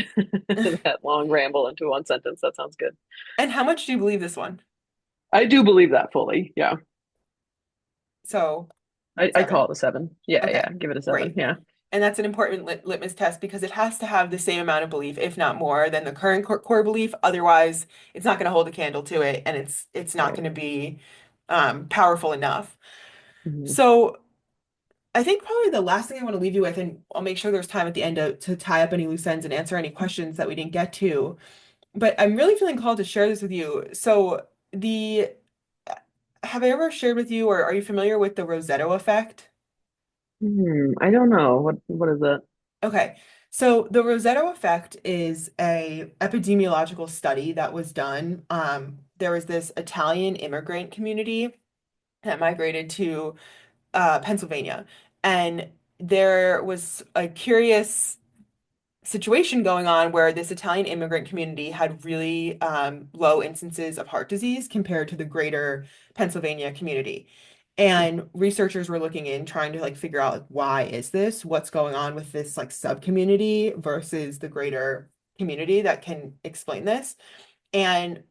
that long ramble into one sentence. That sounds good.
And how much do you believe this one?
I do believe that fully. Yeah.
So
I'd call
7.
it a 7. Yeah, yeah,
Okay,
give it a 7.
great.
Yeah.
And that's an important litmus test because it has to have the same amount of belief, if not more, than the current core belief. Otherwise, it's not going to hold a candle to it, and it's not
Right.
going to be powerful enough.
Hmm.
So I think probably the last thing I want to leave you with, and I'll make sure there's time at the end to tie up any loose ends and answer any questions that we didn't get to. But I'm really feeling called to share this with you. So the have I ever shared with you, or are you familiar with the Rosetto effect?
I don't know. What is that?
Okay. So the Rosetto effect is a epidemiological study that was done. There was this Italian immigrant community that migrated to Pennsylvania, and there was a curious situation going on where this Italian immigrant community had really low instances of heart disease compared to the greater Pennsylvania community. And researchers were looking in trying to like figure out like why is this? What's going on with this like sub community versus the greater community that can explain this? And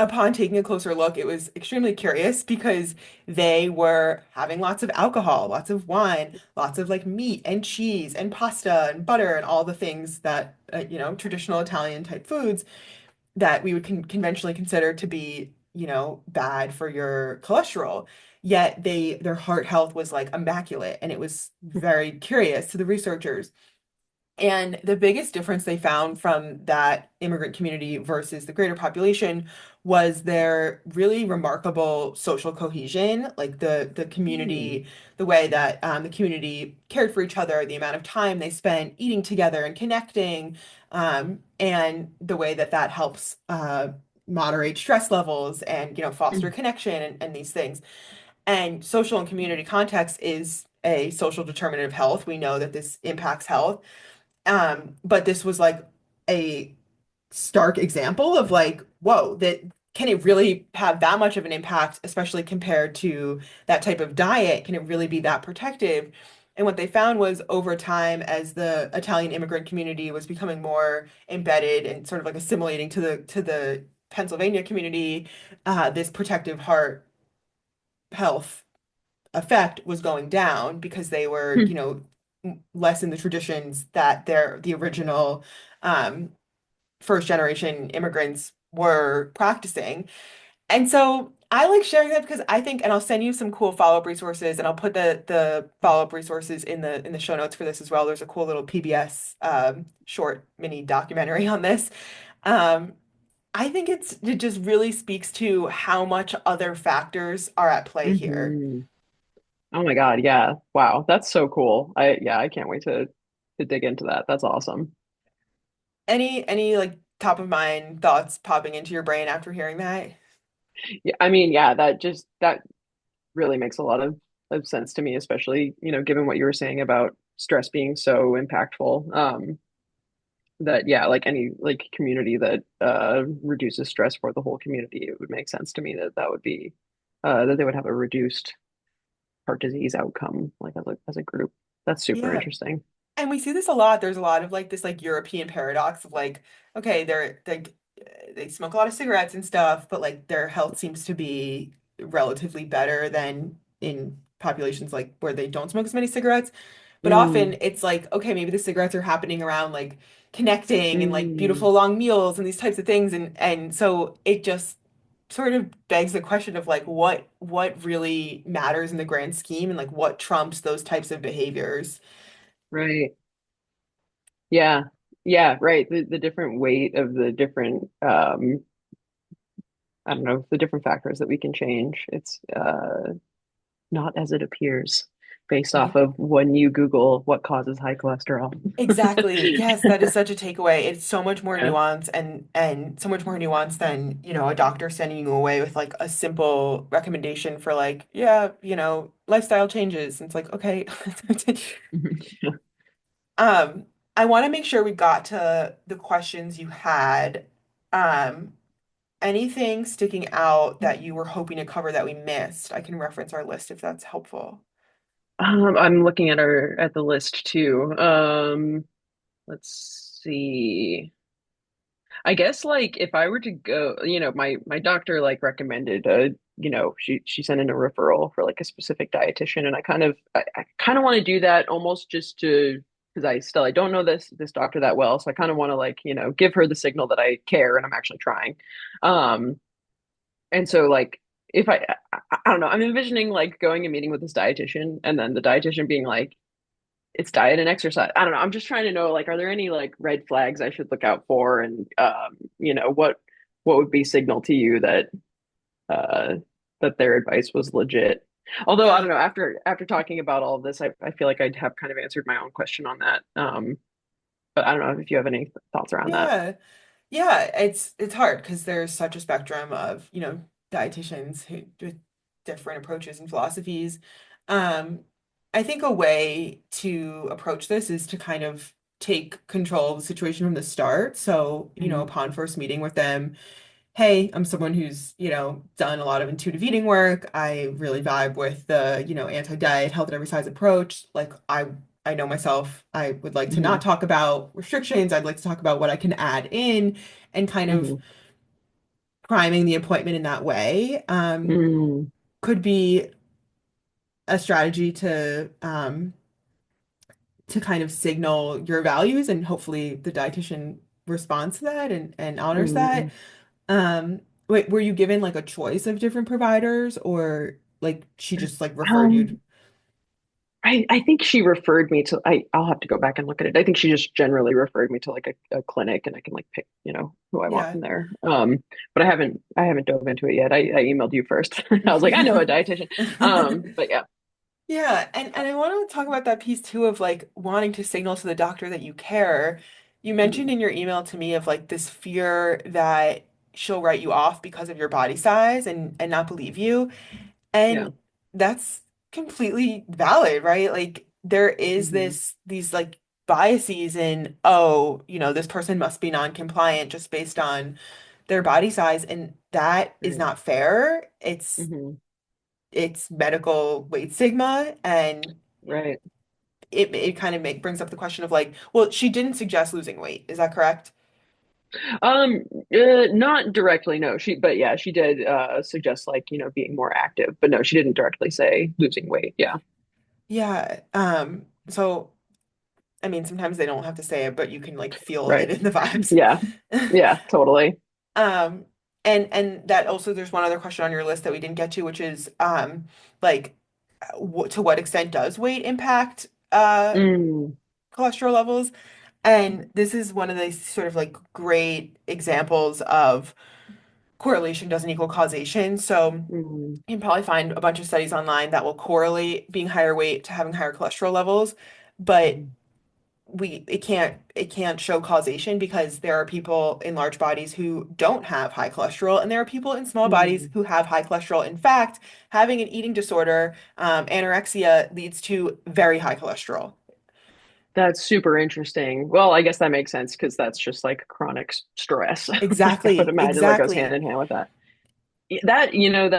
upon taking a closer look, it was extremely curious because they were having lots of alcohol, lots of wine, lots of like meat and cheese and pasta and butter and all the things that, traditional Italian type foods that we would conventionally consider to be, bad for your cholesterol. Yet their heart health was like immaculate. And it was very curious to the researchers. And the biggest difference they found from that immigrant community versus the greater population was their really remarkable social cohesion, like the
Hmm.
community, the way that the community cared for each other, the amount of time they spent eating together and connecting, and the way that that helps moderate stress levels and foster connection and these things. And social and community context is a social determinant of health. We know that this impacts health. But this was like a stark example of like, whoa, that can it really have that much of an impact, especially compared to that type of diet? Can it really be that protective? And what they found was over time, as the Italian immigrant community was becoming more embedded and sort of like assimilating to the Pennsylvania community, this protective heart health effect was going down because they were, less in the traditions that the original um, first generation immigrants were practicing. And so I like sharing that because I think, and I'll send you some cool follow-up resources, and I'll put the follow-up resources in the show notes for this as well. There's a cool little PBS short mini documentary on this. Um, I think it just really speaks to how much other factors are at play here.
Hmm. Oh my God, yeah. Wow, that's so cool. I can't wait to dig into that. That's awesome.
Any like top of mind thoughts popping into your brain after hearing that?
Yeah, I mean, yeah, that really makes a lot of sense to me, especially, given what you were saying about stress being so impactful. That yeah, like any like community that reduces stress for the whole community, it would make sense to me that that would be that they would have a reduced heart disease outcome, like as a group. That's super
Yeah.
interesting.
And we see this a lot. There's a lot of like this like European paradox of like, okay, they smoke a lot of cigarettes and stuff, but like their health seems to be relatively better than in populations like where they don't smoke as many cigarettes. But often
Mm,
it's like, okay, maybe the cigarettes are happening around like connecting and like
mm,
beautiful long meals and these types of things. And so it just sort of begs the question of like what really matters in the grand scheme and like what trumps those types of behaviors.
right. Yeah. Yeah, right. The different weight of the different I don't know, the different factors that we can change. It's not as it appears based off
Yeah.
of when you Google what causes high cholesterol.
Exactly. Yes, that is such a takeaway. It's so much more
Yeah.
nuance and so much more nuance than, a doctor sending you away with like a simple recommendation for like, yeah, lifestyle changes. And it's like, okay. Um, I want to make sure we got to the questions you had. Um, Anything sticking out that you were hoping to cover that we missed? I can reference our list if that's helpful.
I'm looking at our at the list too. Let's see. I guess like if I were to go, my doctor like recommended she sent in a referral for like a specific dietitian, and I kind of want to do that almost just to because I don't know this doctor that well, so I kind of want to like, give her the signal that I care and I'm actually trying. Um and so like if I don't know, I'm envisioning like going and meeting with this dietitian and then the dietitian being like it's diet and exercise. I don't know. I'm just trying to know, like, are there any like red flags I should look out for, and what would be signal to you that uh, that their advice was legit? Although I
Yeah.
don't know. After talking about all of this, I feel like I'd have kind of answered my own question on that. But I don't know if you have any thoughts around that.
Yeah. Yeah, it's hard because there's such a spectrum of, dietitians who with different approaches and philosophies. Um, I think a way to approach this is to kind of take control of the situation from the start. So,
Mm-hmm.
upon first meeting with them, hey, I'm someone who's, done a lot of intuitive eating work. I really vibe with the, anti-diet, health at every size approach. Like I know myself. I would like to
Mm-hmm.
not talk about restrictions. I'd like to talk about what I can add in and kind of
Mm-hmm.
priming the appointment in that way.
Mm-hmm.
Could be a strategy to kind of signal your values, and hopefully the dietitian responds to that and honors
Mm-hmm.
that. Wait, were you given like a choice of different providers, or like she just like referred you?
Um, I think she referred me to I'll have to go back and look at it. I think she just generally referred me to like a clinic and I can like pick, who I want
Yeah.
from there. But I haven't dove into it yet. I emailed you first. I was like, I know a dietitian. But yeah.
Yeah, and I want to talk about that piece too of like wanting to signal to the doctor that you care. You mentioned
Mhm.
in your email to me of like this fear that she'll write you off because of your body size and not believe you.
Yeah.
And that's completely valid, right? Like there is
Hmm.
these like biases in, oh, this person must be non-compliant just based on their body size, and that is
Right.
not fair.
Hmm.
It's medical weight stigma, and
Right.
it kind of brings up the question of like, well, she didn't suggest losing weight. Is that correct?
Not directly, no. But yeah, she did suggest like, being more active, but no, she didn't directly say losing weight. Yeah.
Yeah. So I mean, sometimes they don't have to say it, but you can like feel it
Right.
in the vibes.
Yeah. Yeah, totally.
Um, and that also there's one other question on your list that we didn't get to, which is like to what extent does weight impact
Mm.
cholesterol levels? And this is one of these sort of like great examples of correlation doesn't equal causation. So you
Mm.
can probably find a bunch of studies online that will correlate being higher weight to having higher cholesterol levels, but
Mm.
it can't show causation because there are people in large bodies who don't have high cholesterol, and there are people in small bodies
Mm.
who have high cholesterol. In fact, having an eating disorder, anorexia leads to very high cholesterol.
That's super interesting. Well, I guess that makes sense because that's just like chronic stress. Like I would
Exactly,
imagine what goes hand
exactly.
in hand with that.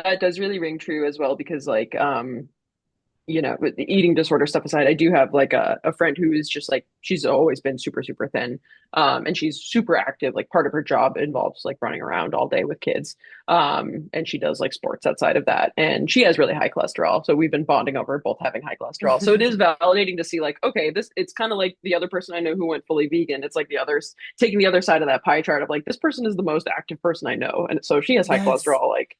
That does really ring true as well because like with the eating disorder stuff aside, I do have like a friend who is just like she's always been super, super thin. And she's super active. Like part of her job involves like running around all day with kids. And she does like sports outside of that. And she has really high cholesterol. So we've been bonding over both having high cholesterol. So it is validating to see like, okay, this it's kind of like the other person I know who went fully vegan. It's like the others taking the other side of that pie chart of like this person is the most active person I know. And so if she has high
Yes.
cholesterol, like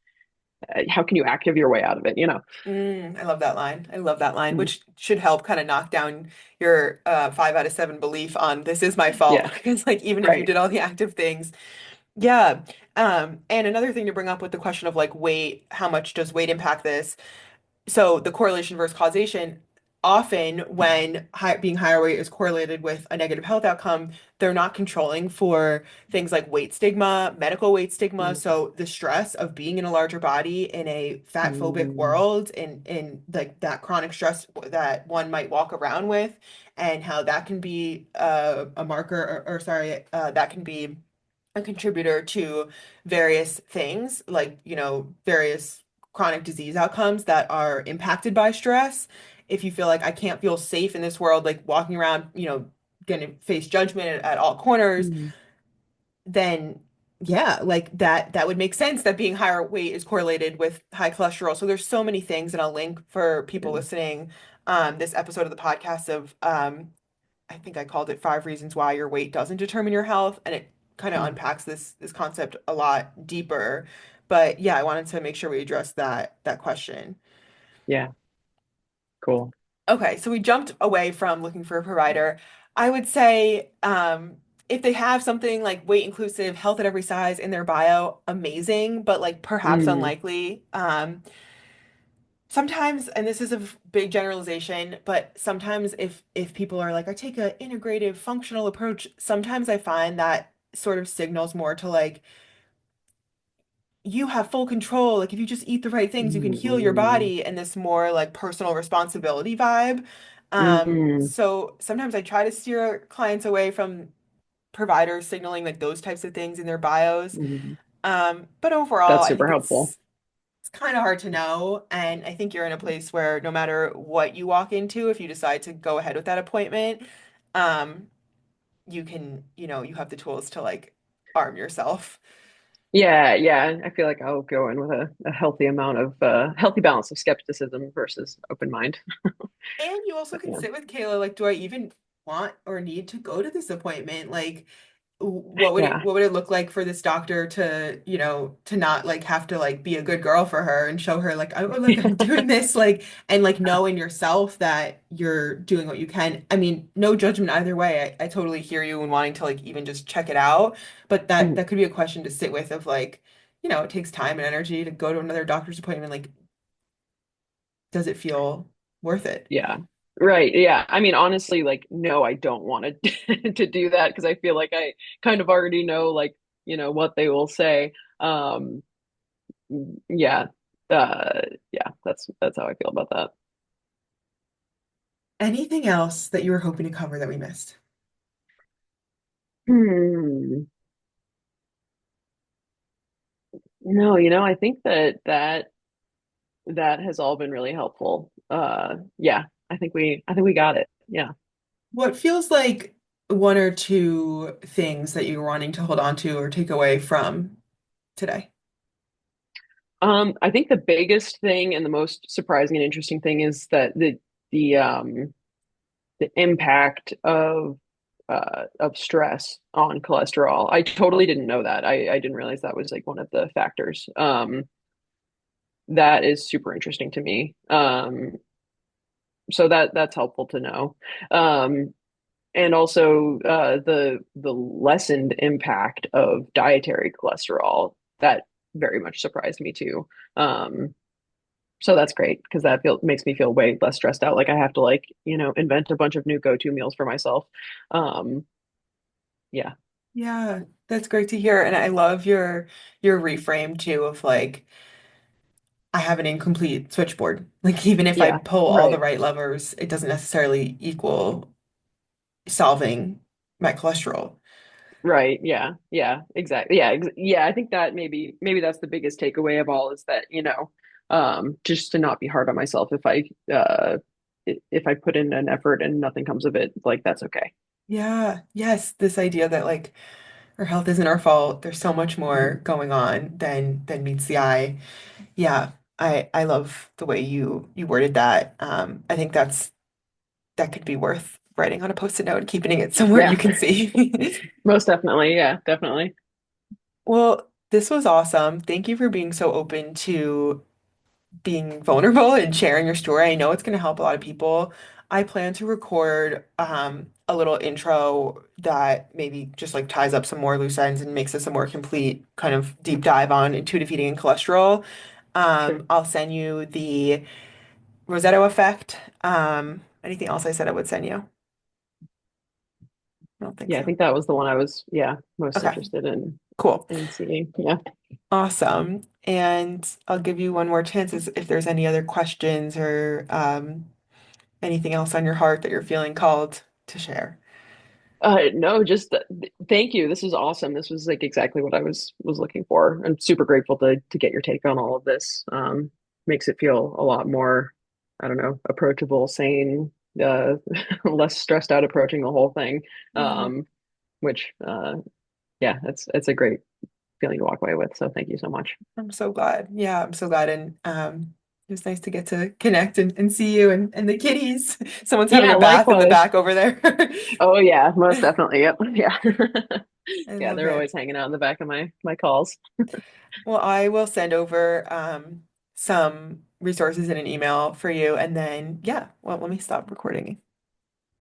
how can you active your way out of it?
I love that line. I love that line,
Mm.
which should help kind of knock down your 5 out of 7 belief on this is my fault.
Yeah,
Because like even if you
right.
did all the active things, yeah. And another thing to bring up with the question of like weight, how much does weight impact this? So the correlation versus causation, often when being higher weight is correlated with a negative health outcome, they're not controlling for things like weight stigma, medical weight stigma.
Mm.
So the stress of being in a larger body in a fat phobic
Mm.
world, in like that chronic stress that one might walk around with, and how that can be a marker, or sorry, that can be a contributor to various things, like, various chronic disease outcomes that are impacted by stress. If you feel like I can't feel safe in this world, like walking around, gonna face judgment at all corners,
Mm.
then yeah, like that would make sense that being higher weight is correlated with high cholesterol. So there's so many things, and I'll link for people
Yeah.
listening this episode of the podcast of I think I called it 5 reasons why your weight doesn't determine your health, and it kind of
Mm.
unpacks this concept a lot deeper. But yeah, I wanted to make sure we addressed that question.
Yeah. Cool.
Okay, so we jumped away from looking for a provider. I would say if they have something like weight inclusive, health at every size in their bio, amazing, but like perhaps
Mm.
unlikely. Sometimes, and this is a big generalization, but sometimes if people are like, I take a integrative functional approach, sometimes I find that sort of signals more to like you have full control. Like if you just eat the right things, you can
Mm.
heal your
Mm.
body, and this more like personal responsibility vibe.
Mm,
So sometimes I try to steer clients away from providers signaling like those types of things in their bios.
mm.
But overall,
That's
I
super
think
helpful.
it's kind of hard to know. And I think you're in a place where no matter what you walk into, if you decide to go ahead with that appointment, um, you can, you have the tools to like arm yourself.
Yeah, yeah. I feel like I'll go in with a healthy amount of healthy balance of skepticism versus open mind.
And you also
But
can
yeah.
sit with Kayla, like, do I even want or need to go to this appointment? Like, what would it
Yeah.
what would it look like for this doctor to, to not like have to like be a good girl for her and show her like, oh look, I'm doing this, like, and like know in yourself that you're doing what you can. I mean, no judgment either way. I totally hear you and wanting to like even just check it out, but that
Mhm.
that could be a question to sit with of like, it takes time and energy to go to another doctor's appointment. Like, does it feel worth it?
Yeah. Right. Yeah. I mean, honestly, like, no, I don't want to to do that because I feel like I kind of already know like, what they will say. Um, yeah. Yeah, that's how I feel about that.
Anything else that you were hoping to cover that we missed?
Hmm. No, I think that has all been really helpful. Yeah, I think we got it. Yeah.
What feels like one or two things that you're wanting to hold on to or take away from today?
I think the biggest thing and the most surprising and interesting thing is that the impact of stress on cholesterol. I totally didn't know that. I didn't realize that was like one of the factors. That is super interesting to me. So that's helpful to know. Um, and also the lessened impact of dietary cholesterol that very much surprised me too. Um, so that's great because that makes me feel way less stressed out. Like I have to like invent a bunch of new go-to meals for myself. Um, yeah,
Yeah, that's great to hear. And I love your reframe too of like I have an incomplete switchboard. Like even if I
yeah,
pull all the
right,
right levers, it doesn't necessarily equal solving my cholesterol.
right, yeah, yeah, exactly, yeah, yeah. I think that maybe that's the biggest takeaway of all is that just to not be hard on myself if I put in an effort and nothing comes of it, like that's okay.
Yeah, yes, this idea that like our health isn't our fault. There's so much more
Mhm.
going on than meets the eye. Yeah, I love the way you worded that. I think that could be worth writing on a post-it note and keeping it somewhere you
Yeah,
can see.
most definitely. Yeah, definitely.
Well, this was awesome. Thank you for being so open to being vulnerable and sharing your story. I know it's going to help a lot of people. I plan to record a little intro that maybe just like ties up some more loose ends and makes this a more complete kind of deep dive on intuitive eating and cholesterol.
Sure.
I'll send you the Rosetto effect. Anything else I said I would send you? I don't think
Yeah, I
so.
think that was the one I was, yeah, most
Okay,
interested
cool.
in seeing. Yeah.
Awesome. And I'll give you one more chance if there's any other questions or anything else on your heart that you're feeling called to share.
No, just thank you. This was awesome. This was like exactly what I was looking for. I'm super grateful to get your take on all of this. Makes it feel a lot more, I don't know, approachable, sane, less stressed out approaching the whole thing.
Yeah,
Which yeah, it's a great feeling to walk away with. So thank you so much.
I'm so glad. Yeah, I'm so glad. And it was nice to get to connect and see you and the kitties. Someone's having
Yeah,
a bath in the
likewise.
back over there.
Oh yeah, most definitely. Yep. Yeah.
I
Yeah,
love
they're
it.
always hanging out in the back of my calls.
Well, I will send over some resources in an email for you. And then, yeah, well, let me stop recording.